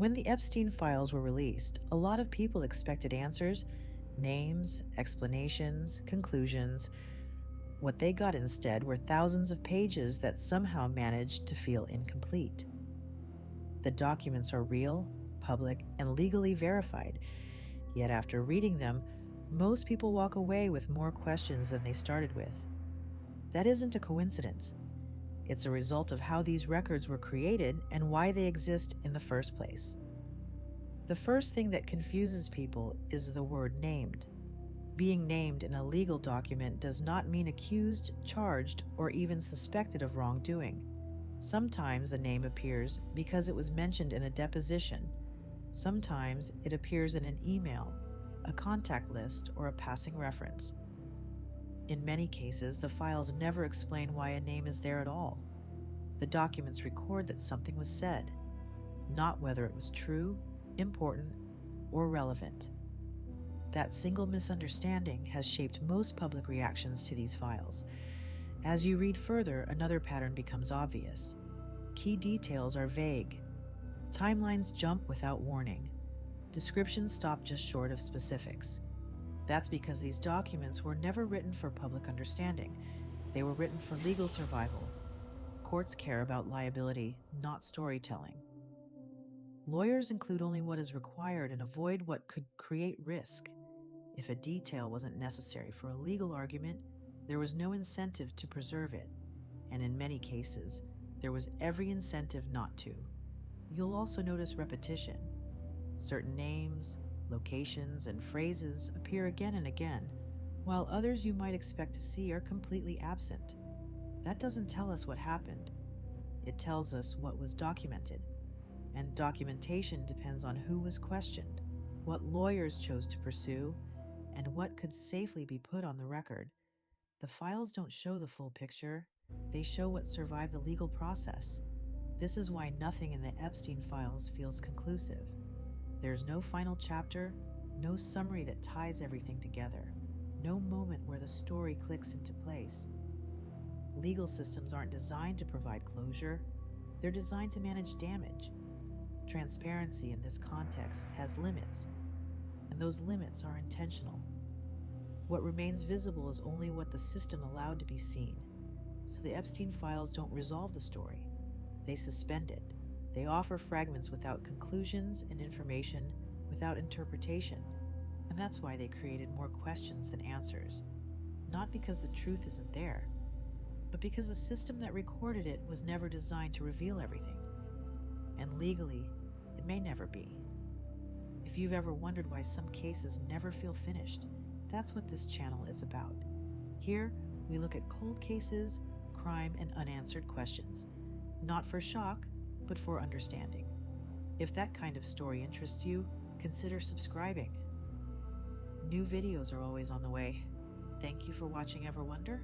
When the Epstein files were released, a lot of people expected answers, names, explanations, conclusions. What they got instead were thousands of pages that somehow managed to feel incomplete. The documents are real, public, and legally verified, yet after reading them, most people walk away with more questions than they started with. That isn't a coincidence. It's a result of how these records were created and why they exist in the first place. The first thing that confuses people is the word named. Being named in a legal document does not mean accused, charged, or even suspected of wrongdoing. Sometimes a name appears because it was mentioned in a deposition. Sometimes it appears in an email, a contact list, or a passing reference. In many cases, the files never explain why a name is there at all. The documents record that something was said, not whether it was true, important, or relevant. That single misunderstanding has shaped most public reactions to these files. As you read further, another pattern becomes obvious. Key details are vague. Timelines jump without warning. Descriptions stop just short of specifics. That's because these documents were never written for public understanding. They were written for legal survival. Courts care about liability, not storytelling. Lawyers include only what is required and avoid what could create risk. If a detail wasn't necessary for a legal argument, there was no incentive to preserve it, and in many cases, there was every incentive not to. You'll also notice repetition. Certain names, locations, and phrases appear again and again, while others you might expect to see are completely absent. That doesn't tell us what happened. It tells us what was documented. And documentation depends on who was questioned, what lawyers chose to pursue, and what could safely be put on the record. The files don't show the full picture, they show what survived the legal process. This is why nothing in the Epstein files feels conclusive. There's no final chapter, no summary that ties everything together, no moment where the story clicks into place. Legal systems aren't designed to provide closure, they're designed to manage damage. Transparency in this context has limits, and those limits are intentional. What remains visible is only what the system allowed to be seen. So the Epstein files don't resolve the story. They suspend it. They offer fragments without conclusions and information without interpretation. And that's why they created more questions than answers. Not because the truth isn't there, but because the system that recorded it was never designed to reveal everything. And legally, it may never be. If you've ever wondered why some cases never feel finished, that's what this channel is about. Here, we look at cold cases, crime, and unanswered questions. Not for shock, but for understanding. If that kind of story interests you, consider subscribing. New videos are always on the way. Thank you for watching Ever Wonder.